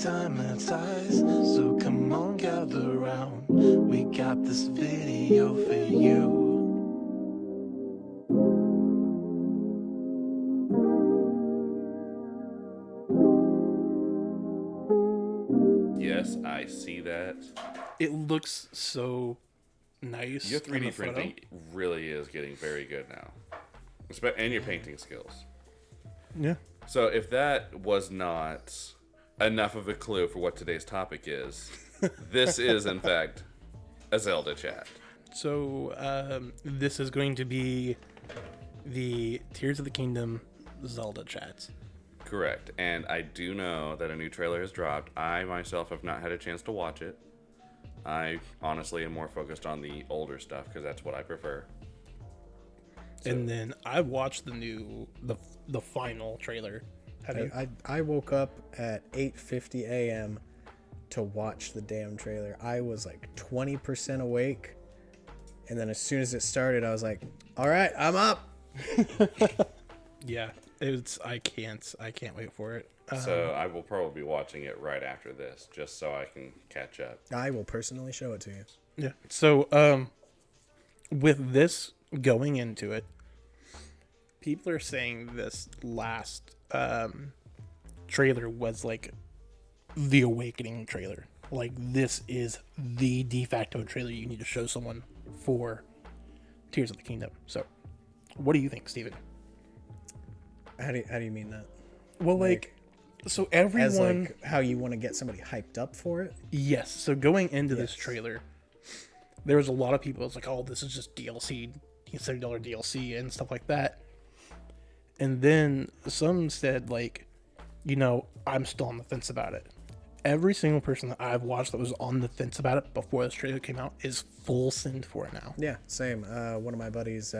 time that's eyes. So come on, gather round. We got this video for you. Yes, I see that. It looks so nice. Your 3D printing really is getting very good now. And your painting skills. Yeah. So if that was not enough of a clue for what today's topic is, this is, in fact, a Zelda chat. So this is going to be the Tears of the Kingdom Zelda chats. Correct. And I do know that a new trailer has dropped. I myself have not had a chance to watch it. I honestly am more focused on the older stuff because that's what I prefer. So. And then I watched the final trailer. I woke up at 8:50 a.m. to watch the damn trailer. I was like 20% awake, and then as soon as it started, I was like, "All right, I'm up." Yeah, I can't wait for it. So I will probably be watching it right after this, just so I can catch up. I will personally show it to you. Yeah. So with this going into it, people are saying this last trailer was like the awakening trailer. Like, this is the de facto trailer you need to show someone for Tears of the Kingdom. So, what do you think, Steven? How do you mean that? Well, like so everyone... As, like, how you want to get somebody hyped up for it? Yes. So, going into this trailer, there was a lot of people, it's like, oh, this is just DLC, $70 DLC and stuff like that. And then some said, like, you know, I'm still on the fence about it. Every single person that I've watched that was on the fence about it before this trailer came out is full send for it now. Yeah, same. One of my buddies,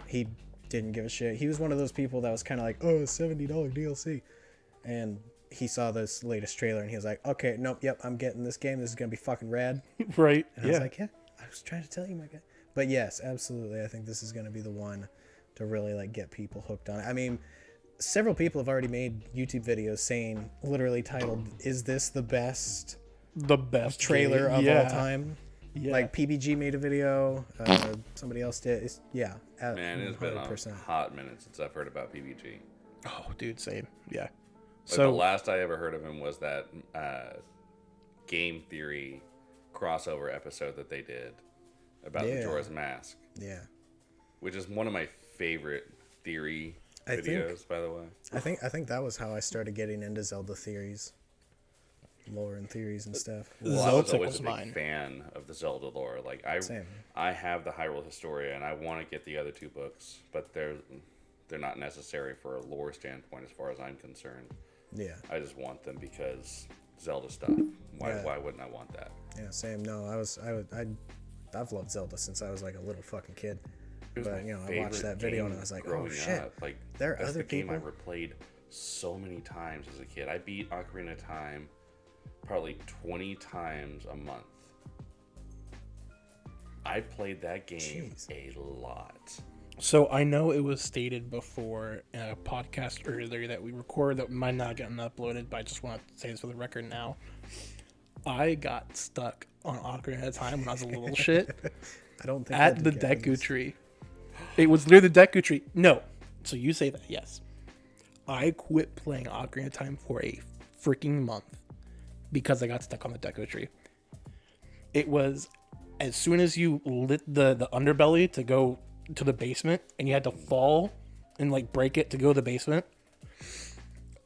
he didn't give a shit. He was one of those people that was kind of like, oh, $70 DLC. And he saw this latest trailer and he was like, okay, nope, yep, I'm getting this game. This is going to be fucking rad. Right. And I was like, yeah, I was trying to tell you, my guy. But yes, absolutely. I think this is going to be the one to really like get people hooked on it. I mean, several people have already made YouTube videos saying, literally titled, "Is this the best trailer of all time?" Yeah. Like PBG made a video, somebody else did. Man, it's been a hot minute since I've heard about PBG. Oh, dude, same. Yeah. Like, so the last I ever heard of him was that Game Theory crossover episode that they did about Majora's Mask. Yeah. Which is one of my favorite theory videos, by the way. I think that was how I started getting into Zelda theories, lore and theories and stuff. Well, I was always a big fan of the Zelda lore. Like I have the Hyrule Historia, and I want to get the other two books, but they're not necessary for a lore standpoint, as far as I'm concerned. Yeah. I just want them because Zelda stuff. Why wouldn't I want that? Yeah, same. No, I've loved Zelda since I was like a little fucking kid. But, you know, I watched that video and I was like, oh shit, like, there are other people. people. Game I replayed so many times as a kid. I beat Ocarina of Time probably 20 times a month. I played that game a lot. So I know it was stated before in a podcast earlier that we recorded that might not have gotten uploaded, but I just want to say this for the record now. I got stuck on Ocarina of Time when I was a little shit. I don't think at the Deku Tree. It was near the Deku Tree. No. So you say that, yes. I quit playing Ocarina of Time for a freaking month because I got stuck on the Deku Tree. It was as soon as you lit the underbelly to go to the basement and you had to fall and like break it to go to the basement,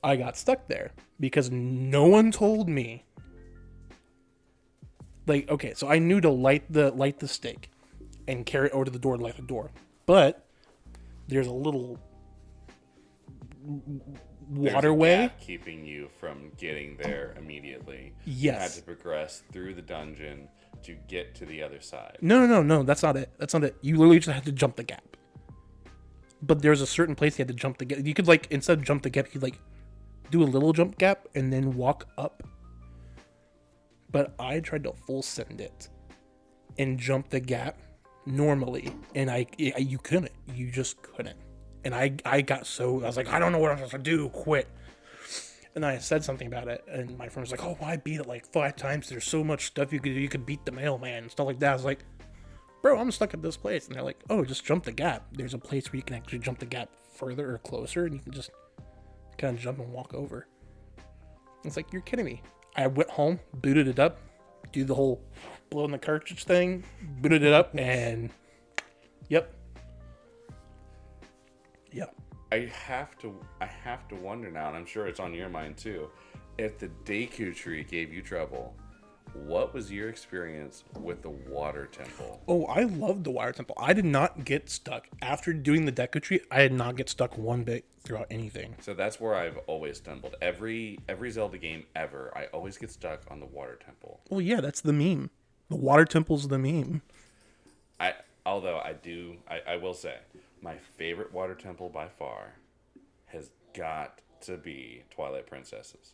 I got stuck there because no one told me. Like, okay, so I knew to light the stake and carry it over to the door and light the door. But there's a little waterway there's a gap keeping you from getting there immediately. Yes. You had to progress through the dungeon to get to the other side. No, that's not it. You literally just had to jump the gap. But there's a certain place you had to jump the gap. You could, like, instead of jump the gap, you could, like, do a little jump gap and then walk up. But I tried to full send it and jump the gap normally, and you couldn't. You just couldn't. And I was like, I don't know what I'm supposed to do. Quit. And I said something about it, and my friend was like, "Oh, why beat it like 5 times? There's so much stuff you could do. You could beat the mailman and stuff like that." I was like, "Bro, I'm stuck at this place." And they're like, "Oh, just jump the gap. There's a place where you can actually jump the gap further or closer, and you can just kind of jump and walk over." It's like, you're kidding me. I went home, booted it up, do the whole blowing the cartridge thing, booted it up, and yep. I have to wonder now, and I'm sure it's on your mind too. If the Deku Tree gave you trouble, what was your experience with the Water Temple? Oh, I love the Water Temple. I did not get stuck. After doing the Deku Tree, I did not get stuck one bit throughout anything. So that's where I've always stumbled. Every Zelda game ever, I always get stuck on the Water Temple. Well, yeah, that's the meme. The Water Temple's the meme. Although I will say, my favorite Water Temple by far has got to be Twilight Princess's.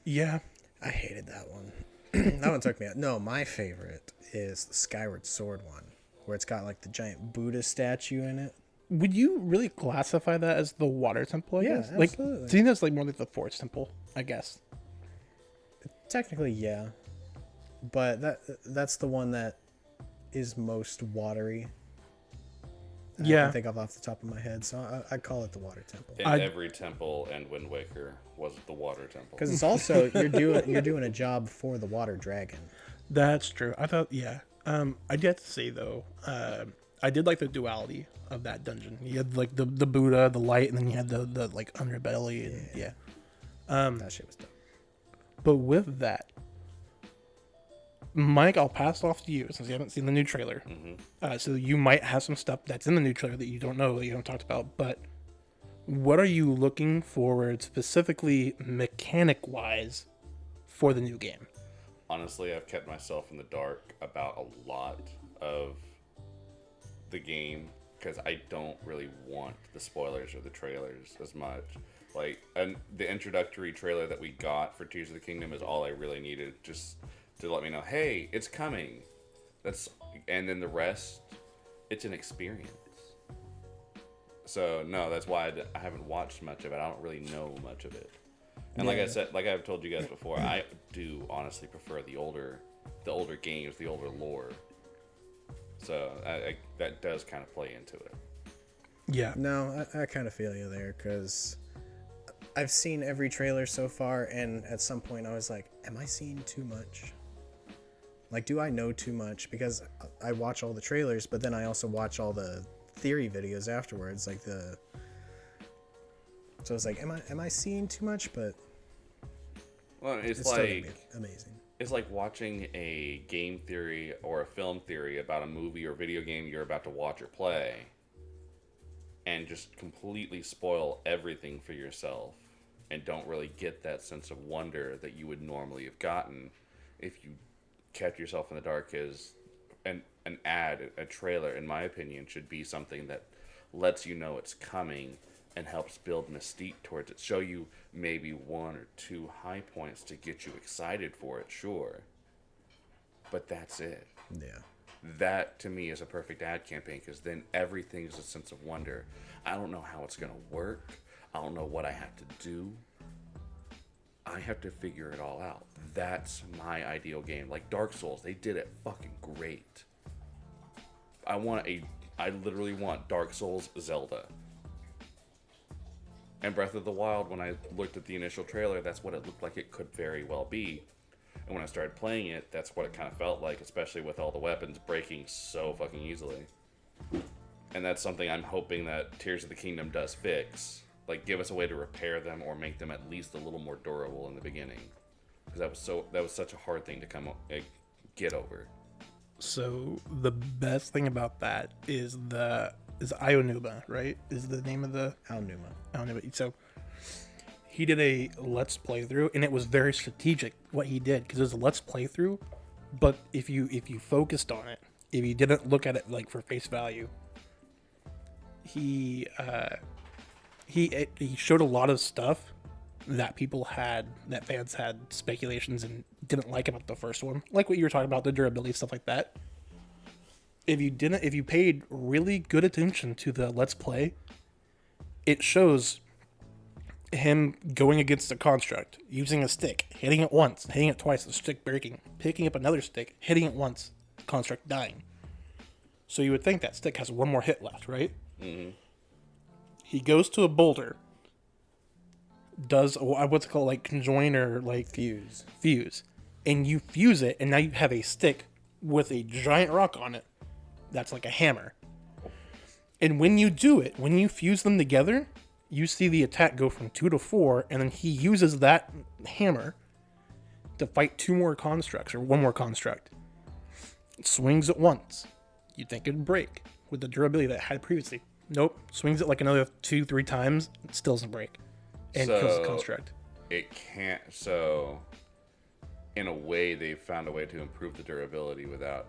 Yeah. I hated that one. That one took me out. No, my favorite is the Skyward Sword one, where it's got like the giant Buddha statue in it. Would you really classify that as the Water Temple, I guess? Absolutely. Like, to me, that's like more like the Forest Temple, I guess. Technically, yeah. But that's the one that is most watery. I can think of off the top of my head, so I call it the Water Temple. And every temple and Wind Waker was the Water Temple. Because it's also you're doing a job for the Water Dragon. That's true. I thought, yeah. I did have to say though, I did like the duality of that dungeon. You had like the Buddha, the light, and then you had the like underbelly. And, yeah. That shit was dope. But with that, Mike, I'll pass it off to you since you haven't seen the new trailer. Mm-hmm. So you might have some stuff that's in the new trailer that you don't know, that you haven't talked about. But what are you looking forward, specifically mechanic-wise, for the new game? Honestly, I've kept myself in the dark about a lot of the game because I don't really want the spoilers or the trailers as much. Like, and the introductory trailer that we got for Tears of the Kingdom is all I really needed, just to let me know, hey, it's coming. And then the rest, it's an experience. So no, that's why I haven't watched much of it. I don't really know much of it. And like I said, like I've told you guys before, I do honestly prefer the older games, the older lore. So that does kind of play into it. Yeah. No, I kind of feel you there, because I've seen every trailer so far, and at some point I was like, am I seeing too much? Like, do I know too much? Because I watch all the trailers, but then I also watch all the theory videos afterwards, so I was like, am I seeing too much? But well, it's still gonna like be amazing. It's like watching a game theory or a film theory about a movie or video game you're about to watch or play, and just completely spoil everything for yourself, and don't really get that sense of wonder that you would normally have gotten if you kept yourself in the dark. Is an ad, a trailer, in my opinion, should be something that lets you know it's coming and helps build mystique towards it. Show you maybe one or two high points to get you excited for it, sure. But that's it. Yeah. That, to me, is a perfect ad campaign, because then everything is a sense of wonder. I don't know how it's going to work. I don't know what I have to do. I have to figure it all out. That's my ideal game. Like Dark Souls, they did it fucking great. I literally want Dark Souls Zelda. And Breath of the Wild, when I looked at the initial trailer, that's what it looked like it could very well be. And when I started playing it, that's what it kind of felt like, especially with all the weapons breaking so fucking easily. And that's something I'm hoping that Tears of the Kingdom does fix. Like, give us a way to repair them or make them at least a little more durable in the beginning. Because that was such a hard thing to get over. So the best thing about that is Ionuma, right? Is the name of the Ionuma. So he did a let's playthrough, and it was very strategic what he did, because it was a let's playthrough. But if you focused on it, if you didn't look at it like for face value, he showed a lot of stuff that fans had speculations and didn't like about the first one, like what you were talking about, the durability, stuff like that. If you paid really good attention to the let's play, it shows him going against a construct, using a stick, hitting it once, hitting it twice, the stick breaking, picking up another stick, hitting it once, construct dying. So you would think that stick has one more hit left, right? Mm-hmm. He goes to a boulder, does what's it called, like conjoin or like fuse, and you fuse it, and now you have a stick with a giant rock on it. That's like a hammer. And when you do it, when you fuse them together, you see the attack go from 2 to 4, and then he uses that hammer to fight 2 more constructs, or 1 more construct. Swings it once. You'd think it'd break with the durability that it had previously. Nope. Swings it like another 2-3 times, it still doesn't break. And kills the construct. It can't. So, in a way, they've found a way to improve the durability without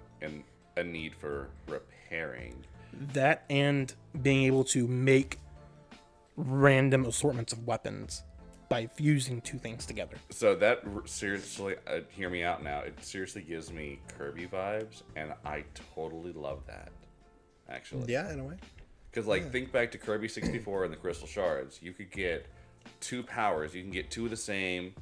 a need for repairing. That and being able to make random assortments of weapons by fusing 2 things together. So that seriously, hear me out now. It seriously gives me Kirby vibes, and I totally love that. Actually, Yeah, in a way. because think back to Kirby 64 and the Crystal Shards. You could get 2 powers. You can get 2 of the same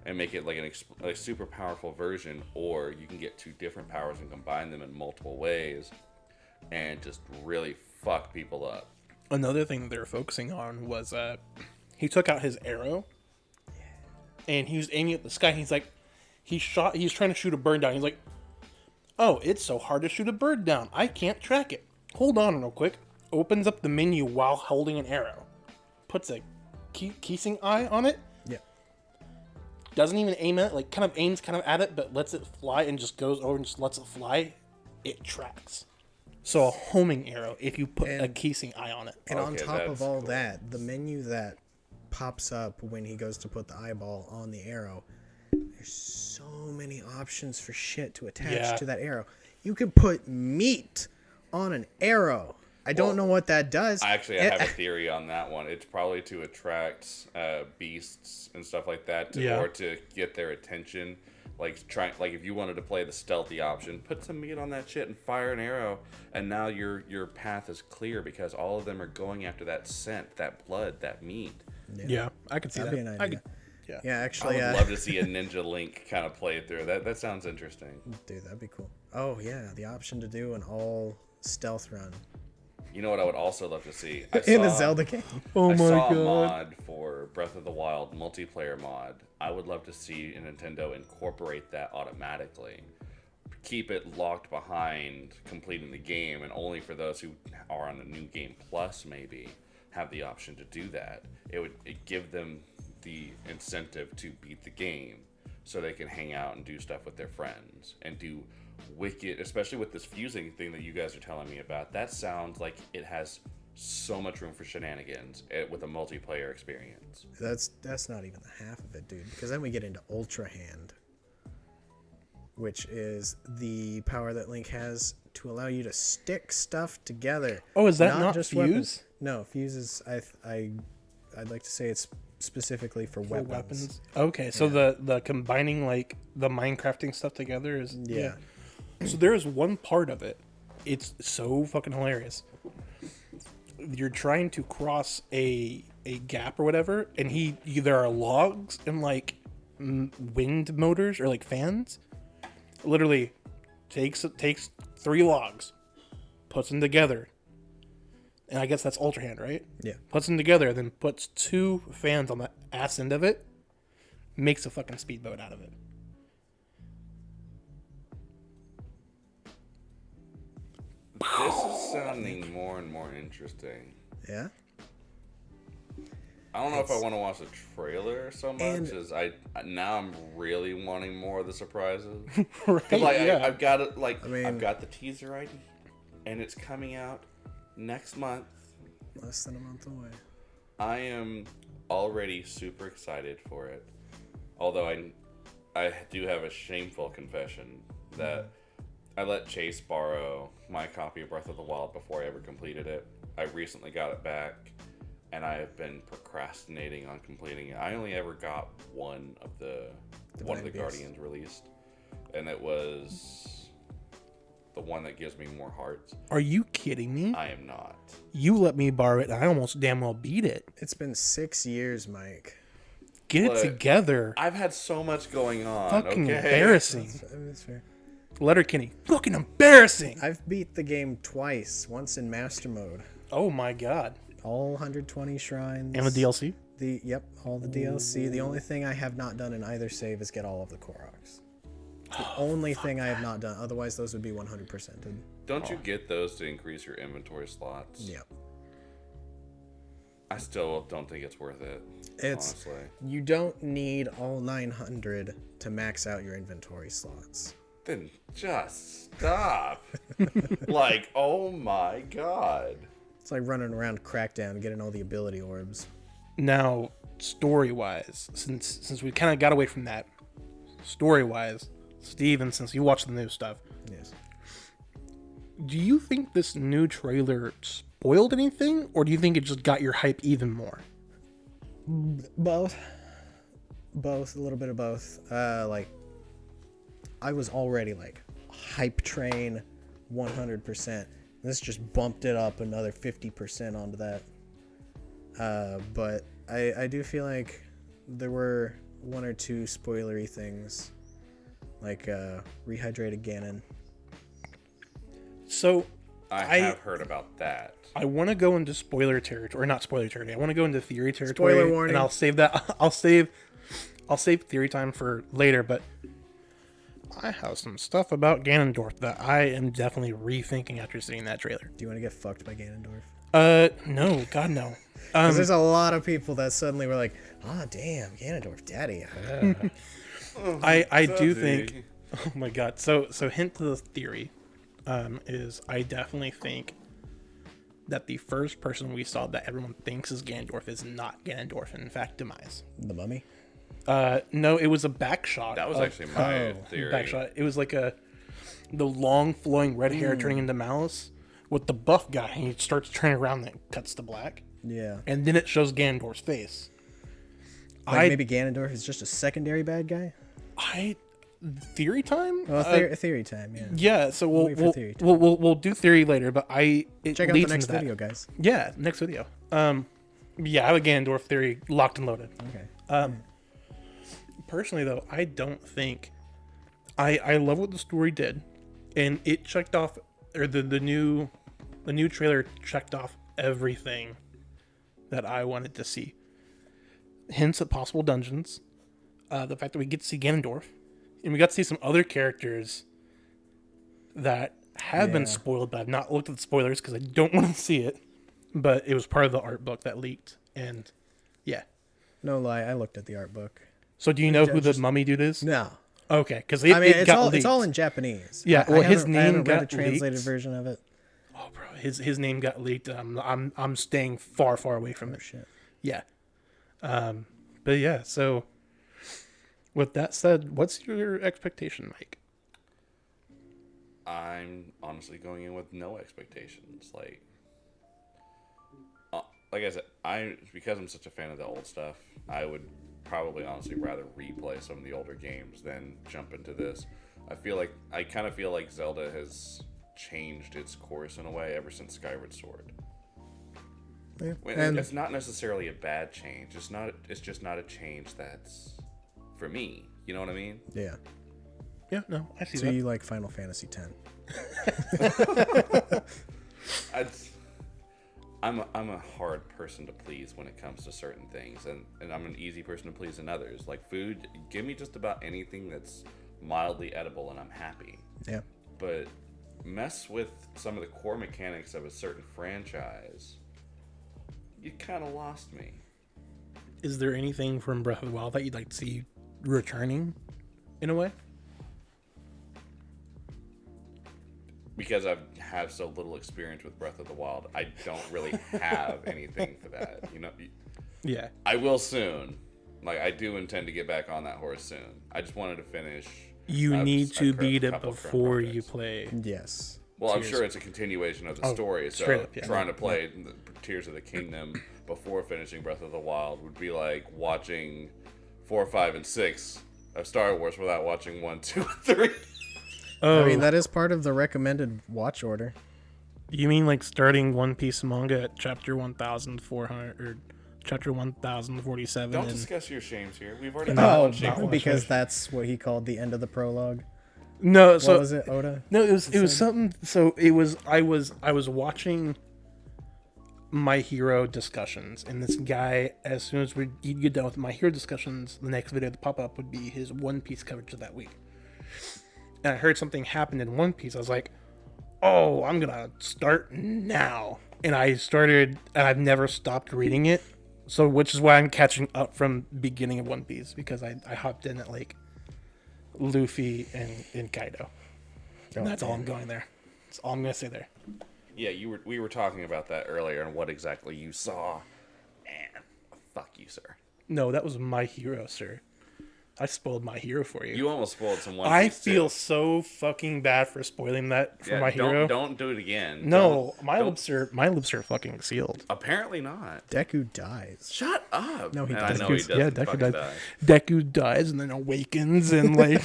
and make it like a super powerful version, or you can get 2 different powers and combine them in multiple ways, and just really fuck people up. Another thing that they were focusing on was he took out his arrow and he was aiming at the sky. He's like, he's trying to shoot a bird down. He's like, oh, it's so hard to shoot a bird down. I can't track it. Hold on real quick. Opens up the menu while holding an arrow. Puts a keying eye on it. Yeah. Doesn't even aim at it. Like, kind of aims at it, but lets it fly and just goes over and just lets it fly. It tracks. So a homing arrow if you put a keying eye on it. And on top of all cool. that, the menu that pops up when he goes to put the eyeball on the arrow, there's so many options for shit to attach to that arrow. You could put meat on an arrow. I don't know what that does. Actually, I have a theory on that one. It's probably to attract beasts and stuff like that, or to get their attention. Like if you wanted to play the stealthy option, put some meat on that shit and fire an arrow, and now your path is clear because all of them are going after that scent, that blood, that meat. Yeah, I could see That'd that. be an idea. Yeah, actually, I would love to see a Ninja Link kind of play through. That sounds interesting. Dude, that'd be cool. Oh yeah, the option to do an all stealth run. You know what I would also love to see? In a Zelda game. Oh I my saw god. a mod for Breath of the Wild multiplayer mod. I would love to see Nintendo incorporate that automatically. Keep it locked behind completing the game, and only for those who are on the New Game Plus maybe have the option to do that. It give them the incentive to beat the game so they can hang out and do stuff with their friends and do wicked, especially with this fusing thing that you guys are telling me about. That sounds like it has so much room for shenanigans with a multiplayer experience. That's not even the half of it, dude. Because then we get into Ultra Hand, which is the power that Link has to allow you to stick stuff together. Oh, is that not just fuse? weapons. No, fuse is I'd like to say it's specifically for weapons. Okay, so the combining like the Minecrafting stuff together is Yeah. So there is one part of it. It's so fucking hilarious. You're trying to cross a gap or whatever, and there are logs and like wind motors or like fans. Literally takes 3 logs, puts them together, and I guess that's Ultra Hand, right? Yeah. Puts them together, then puts 2 fans on the ass end of it, makes a fucking speedboat out of it. This is sounding more and more interesting. Yeah. I don't know if I want to watch the trailer so much as I'm really wanting more of the surprises. Right? I've got it. I've mean, got the teaser ID, and it's coming out next month. less than a month away. I am already super excited for it. Although I do have a shameful confession that I let Chase borrow my copy of Breath of the Wild before I ever completed it. I recently got it back, and I have been procrastinating on completing it. I only ever got one of the Divine Beast. Guardians released, and it was the one that gives me more hearts. Are you kidding me? I am not. You let me borrow it, and I almost damn well beat it. It's been 6 years, Mike. Get it But together. I've had so much going on. Fucking okay? embarrassing. I mean, it's fair. Letterkenny. Fucking embarrassing. I've beat the game twice. Once in master mode. Oh my god. All 120 shrines. And the DLC? All the DLC. The only thing I have not done in either save is get all of the Koroks. The only thing I have not done. Otherwise, those would be 100%ed. Don't you get those to increase your inventory slots? Yep. I still don't think it's worth it. It's honestly. You don't need all 900 to max out your inventory slots. Then just stop. Like, oh my god. It's like running around Crackdown getting all the ability orbs. Now, story-wise, since we kind of got away from that, story-wise, Steven, since you watch the new stuff, Yes. do you think this new trailer spoiled anything, or do you think it just got your hype even more? Both. A little bit of both. Like, I was already like hype train 100%. This just bumped it up another 50% onto that. But I do feel like there were one or two spoilery things, like rehydrated Ganon. So, I have heard about that. I want to go into spoiler territory, or not spoiler territory. I want to go into theory territory. Spoiler warning. And I'll save that. I'll save theory time for later. But I have some stuff about Ganondorf that I am definitely rethinking after seeing that trailer. Do you want to get fucked by Ganondorf? No, God no. 'Cause there's a lot of people that suddenly were like, damn, Ganondorf, daddy. I do think. Oh my God. So hint to the theory, is I definitely think that the first person we saw that everyone thinks is Ganondorf is not Ganondorf, and in fact, Demise. The Mummy? No, it was a back shot. That was actually my theory. Back shot. It was like the long flowing red hair turning into Malice with the buff guy, and he starts turning around and it cuts to black. Yeah. And then it shows Ganondorf's face. Like maybe Ganondorf is just a secondary bad guy? Theory time? Well, theory time, yeah. Yeah, so Wait for theory time. we'll do theory later, but it Check out the leads next into that. video, guys. Yeah, next video. Yeah, I have a Ganondorf theory locked and loaded. Okay. Personally, though, I don't think I love what the story did, and it checked off, or the new trailer checked off everything that I wanted to see. Hints at possible dungeons, the fact that we get to see Ganondorf, and we got to see some other characters that have been spoiled, but I've not looked at the spoilers because I don't want to see it. But it was part of the art book that leaked, and yeah. No lie, I looked at the art book. So do you know who the mummy dude is? No. Okay, because it's all in Japanese. Yeah, I well, his haven't name read got a translated leaked. version of it. Oh, bro, his name got leaked. I'm staying far away from it. Shit. Yeah. But yeah. So, with that said, what's your expectation, Mike? I'm honestly going in with no expectations. Like I said, because I'm such a fan of the old stuff, I would probably honestly rather replay some of the older games than jump into this. I kind of feel like Zelda has changed its course in a way ever since Skyward Sword. Yeah. And it's not necessarily a bad change. It's just not a change that's for me. You know what I mean? Yeah. Yeah. No, I see So that. you like Final Fantasy X? I'm a hard person to please when it comes to certain things, and I'm an easy person to please in others. Like food, give me just about anything that's mildly edible and I'm happy. Yeah. But mess with some of the core mechanics of a certain franchise, you kind of lost me. Is there anything from Breath of the Wild that you'd like to see returning, in a way? Because I have so little experience with Breath of the Wild, I don't really have anything for that. You know, Yeah. I will soon. Like, I do intend to get back on that horse soon. I just wanted to finish. You need to beat it couple of current before you projects. play. Yes. Well, I'm sure it's a continuation of the story. So straight up, yeah. trying to play the Tears of the Kingdom before finishing Breath of the Wild would be like watching 4, 5, and 6 of Star Wars without watching 1, 2, and 3. Oh, I mean, that is part of the recommended watch order. you mean like starting One Piece manga at chapter 1,400 or chapter 1,047? Don't and discuss your shames here. We've already No, had Oh, one shame. no. because that's what he called the end of the prologue. no, What so was it, Oda? no, it was something. So it was I was watching My Hero discussions, and this guy, as soon as he'd get done with My Hero discussions, the next video to pop up would be his One Piece coverage of that week. And I heard something happened in One Piece. I was like, oh, I'm gonna start now. And I started, and I've never stopped reading it. So, which is why I'm catching up from beginning of One Piece, because I hopped in at like Luffy and Kaido. And that's all I'm going there. That's all I'm gonna say there. Yeah, we were talking about that earlier and what exactly you saw. And fuck you, sir. No, that was My Hero, sir. I spoiled My Hero for you. You almost spoiled some One I Piece, feel too. so fucking bad for spoiling that for Yeah, My Hero. Don't do it again. No, my don't- lips are fucking sealed. Apparently not. Deku dies. Shut up. No, he And I doesn't. know he doesn't. Yeah, Deku fucking dies. die. Deku dies and then awakens and like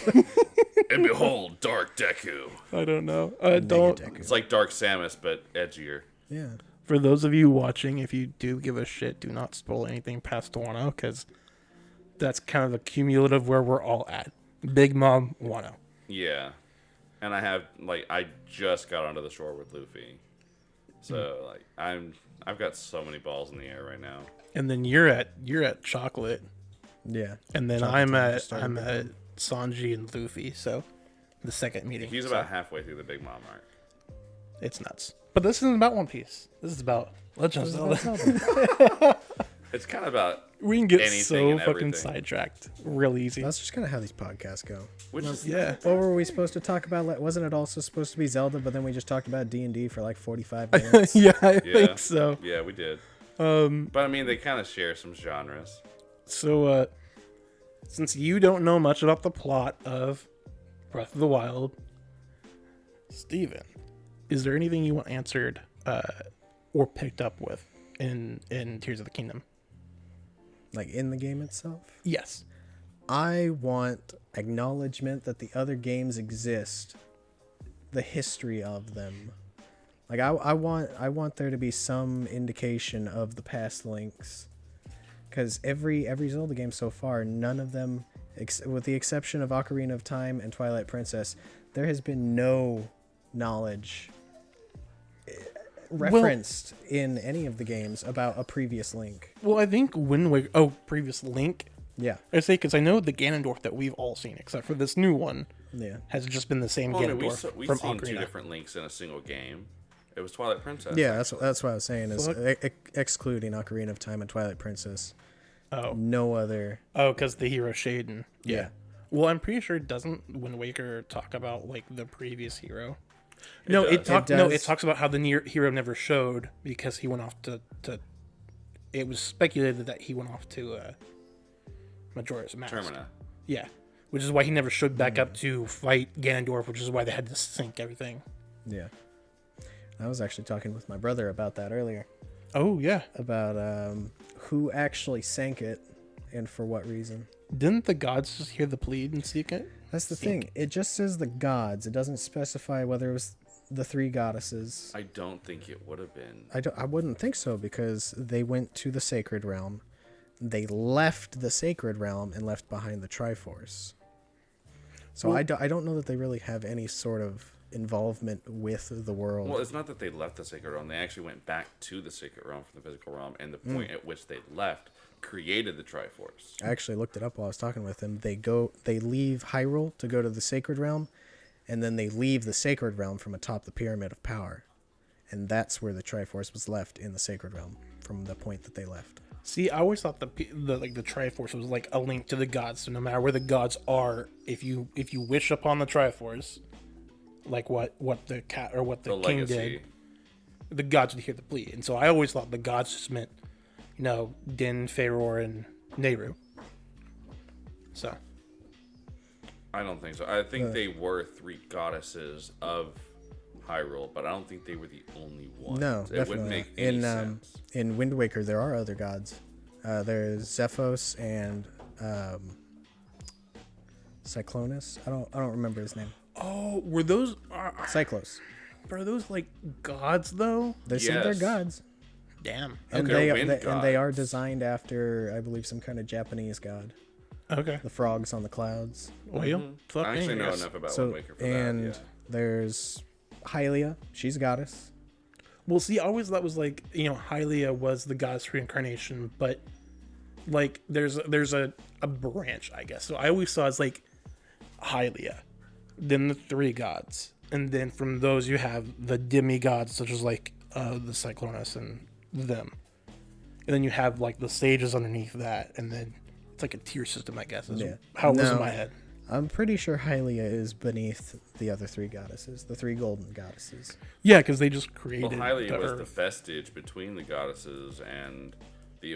And behold, Dark Deku. I don't know. Don't. Deku. It's like Dark Samus, but edgier. Yeah. For those of you watching, if you do give a shit, do not spoil anything past Wano, because that's kind of the cumulative where we're all at. Big Mom, Wano. Yeah. And I just got onto the shore with Luffy. So like I've got so many balls in the air right now. And then you're at Chocolate, Yeah. and then Chocolate I'm Town at just started Sanji and Luffy. So the second meeting. He's so about halfway through the Big Mom arc. it's nuts. But this isn't about One Piece. This is about Legend of Zelda. It's kind of about We can get anything so and fucking everything. sidetracked real easy. That's just kind of how these podcasts go. which is Yeah. What were we supposed to talk about? Wasn't it also supposed to be Zelda, but then we just talked about D&D for like 45 minutes? Yeah, I Yeah. think so. Yeah, we did. But I mean, they kind of share some genres. So, since you don't know much about the plot of Breath of the Wild, Steven, is there anything you want answered or picked up with in Tears of the Kingdom? Like in the game itself? Yes. I want acknowledgement that the other games exist, the history of them. Like I want there to be some indication of the past links, because every Zelda game so far, none of them, with the exception of Ocarina of Time and Twilight Princess, there has been no knowledge referenced in any of the games about a previous Link. Well, I think Wind Waker. Oh, previous Link. Yeah, I say because I know the Ganondorf that we've all seen, except for this new one, yeah. has just been the same Well, I mean, Ganondorf we've from seen two Ocarina. different links in a single game. It was Twilight Princess. Yeah, that's what I was saying is Fuck. excluding Ocarina of Time and Twilight Princess. Oh, No other. oh, because the hero Shaden. Yeah. Well, I'm pretty sure doesn't Wind Waker talk about like the previous hero? No, it does. talks about how the hero never showed because he went off to. It was speculated that he went off to Majora's Mask. Termina. Yeah, which is why he never showed back up to fight Ganondorf, which is why they had to sync everything. Yeah. I was actually talking with my brother about that earlier. Oh yeah, About who actually sank it and for what reason. didn't the gods just hear the plead and seek it? That's the thing. It just says the gods. It doesn't specify whether it was the three goddesses. I don't think it would have been. I wouldn't think so, because they went to the sacred realm. They left the sacred realm and left behind the Triforce. So Well- I don't know that they really have any sort of involvement with the world. Well, it's not that they left the Sacred Realm. They actually went back to the Sacred Realm from the physical realm, and the point at which they left created the Triforce. I actually looked it up while I was talking with him. They leave Hyrule to go to the sacred realm, and then they leave the sacred realm from atop the Pyramid of Power. And that's where the Triforce was left, in the sacred realm, from the point that they left. See, I always thought the Triforce was like a link to the gods. So no matter where the gods are, if you wish upon the Triforce, like what the cat or what the king legacy. did, the gods would hear the plea. And so I always thought the gods just meant, Din, Feanor, and Nehru. So I don't think so. I think they were three goddesses of Hyrule, but I don't think they were the only ones. No, It definitely wouldn't not. make any sense. In Wind Waker, there are other gods. There's Zephos and Cyclonus. I don't remember his name. Oh, were those Cyclos. are those like gods though? They said they're Yes. gods. Damn. And They're they, wind and they are gods. designed after, I believe, some kind of Japanese god. Okay. The frogs on the clouds. Well, fuck I actually me, know guess. enough about So Wind Waker for and that. Yeah. there's Hylia. She's a goddess. Well, see, I always thought was like, you know, Hylia was the goddess reincarnation, but like there's a branch, I guess. So I always saw as like Hylia, then the three gods, and then from those you have the demigods such as like the Cyclonus and them, and then you have like the sages underneath that, and then it's like a tier system, I guess. Is Yeah. how it was in No. my head. I'm pretty sure Hylia is beneath the other three goddesses, the three golden goddesses. Yeah, because they just Well, created Hylia the was the Earth. vestige between the goddesses and the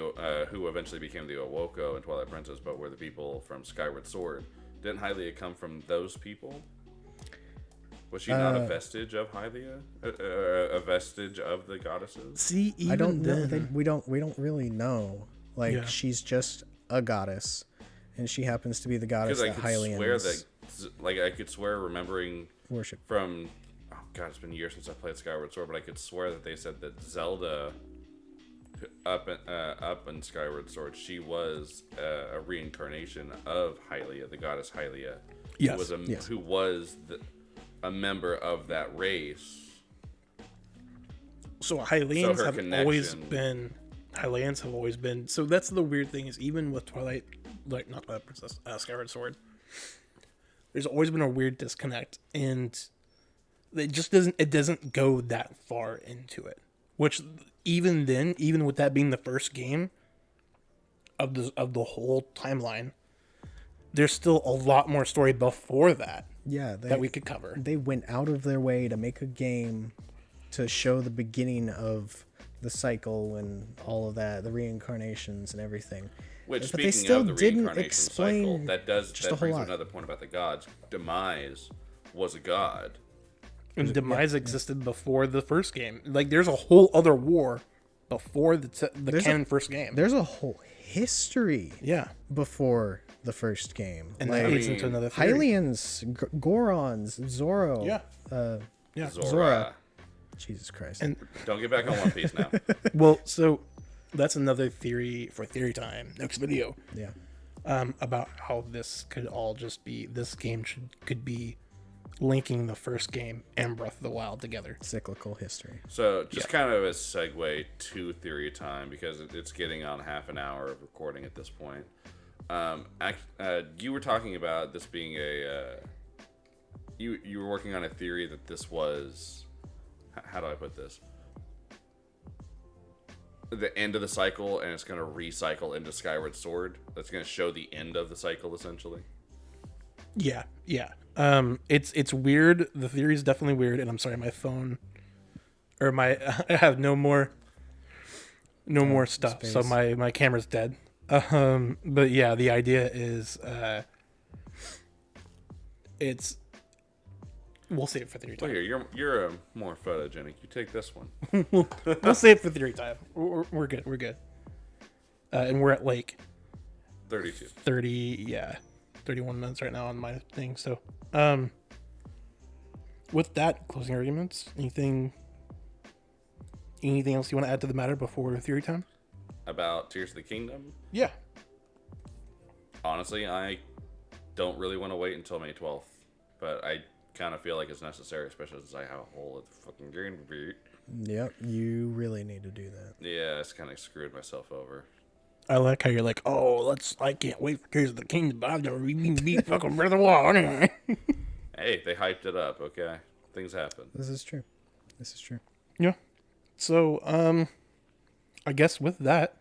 who eventually became the Owoko and Twilight Princess, but were the people from Skyward Sword. Didn't Hylia come from those people? Was she not a vestige of Hylia? A vestige of the goddesses? See, even I don't know. then, We don't really know. Like Yeah. she's just a goddess, and she happens to be the goddess Because I that could swear Hylians that, like, I could swear remembering worship. from, oh god, it's been years since I played Skyward Sword, but I could swear that they said that Zelda, up in Skyward Sword, she was a reincarnation of Hylia, the goddess Hylia, Yes, who was yes. who was a member of that race. so Hylians her have always connection- been Hylians have always been. So that's the weird thing is even with Twilight, like not Twilight Princess, Skyward Sword, there's always been a weird disconnect, and it just doesn't go that far into it. Which even then, even with that being the first game of the whole timeline, there's still a lot more story before that Yeah, that we could cover. they went out of their way to make a game to show the beginning of the cycle and all of that, the reincarnations and everything. Which, But they speaking still of the didn't reincarnation cycle, explain that does just a that whole brings lot. another point about the gods. Demise was a god. And Demise existed before the first game. Like, there's a whole other war before the There's a- canon first game. There's a whole history Yeah, before the first game. and like that leads into another theory. Hylians, Gorons, Zoro. Yeah. Yeah. Zora. Jesus Christ. And Don't get back on One Piece now. well, so that's another theory for theory time next video. yeah. About how this could all just be could be linking the first game and Breath of the Wild together. Cyclical history. So, just kind of a segue to theory time because it's getting on half an hour of recording at this point. You were talking about this being you were working on a theory that this was, how do I put this? The end of the cycle, and it's going to recycle into Skyward Sword. That's going to show the end of the cycle, essentially. Yeah, yeah. It's weird. The theory is definitely weird, and I'm sorry, my phone or my I have no more stuff, so space. my camera's dead. But yeah, the idea is it's we'll save it for theory Well, time. here, you're more photogenic. You take this one. We'll save it for theory time. We're good. We're good. And we're at like 32. 31 minutes right now on my thing. So, with that, closing arguments. Anything else you want to add to the matter before theory time? About Tears of the Kingdom, Yeah. honestly, I don't really want to wait until May 12th, but I kind of feel like it's necessary, especially since I have a whole other fucking game to beat. Yep. You really need to do that. Yeah, it's kind of screwed myself over. I like how you're like, I can't wait for Tears of the Kingdom, but I've never even beat fucking Breath of the Wild anyway. Hey, they hyped it up, okay? Things happen. This is true. This is true. Yeah. So, I guess with that,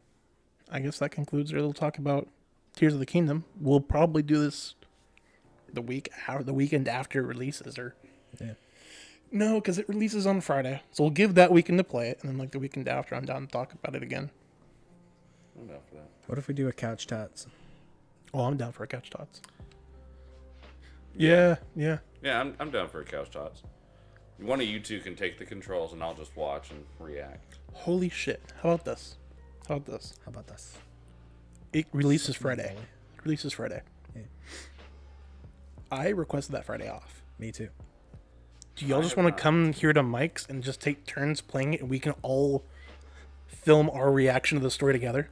that concludes our little talk about Tears of the Kingdom. We'll probably do this the weekend after it releases, or Yeah. no, because it releases on Friday. So we'll give that weekend to play it, and then like the weekend after, I'm down to talk about it again. I'm down for that. What if we do a couch tots? Oh, I'm down for a couch tots. Yeah. Yeah, I'm down for a couch tots. One of you two can take the controls, and I'll just watch and react. Holy shit! How about this? How about this? It releases Friday. It releases Friday. Yeah. I requested that Friday off. Me too. Do y'all I just have want not. to come here to Mike's and just take turns playing it, and we can all film our reaction to the story together?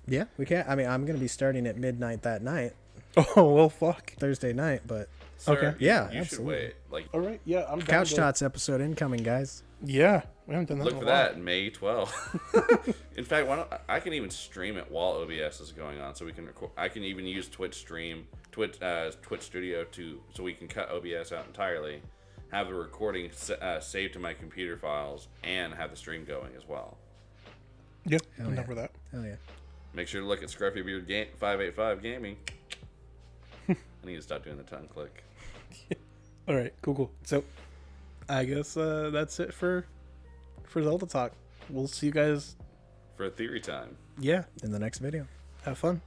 Yeah, we can. I mean, I'm gonna be starting at midnight that night, Oh well, fuck. Thursday night. But Sir, Okay. Yeah, you should absolutely. wait. Like, All right, yeah, I'm down Couch to- Tots episode incoming, guys. Yeah, we haven't done that. look in a for while. that May 12th. In fact, why don't I can even stream it while OBS is going on, so we can record. I can even use Twitch Studio so we can cut OBS out entirely, have the recording saved to my computer files, and have the stream going as well. Yeah, Hell I'm yeah. down for that. Hell yeah. Make sure to look at Scruffy Beard 585 Gaming. I need to stop doing the tongue click. All right, cool. So, I guess that's it for Zelda talk. We'll see you guys. For theory time. Yeah, In the next video. have fun.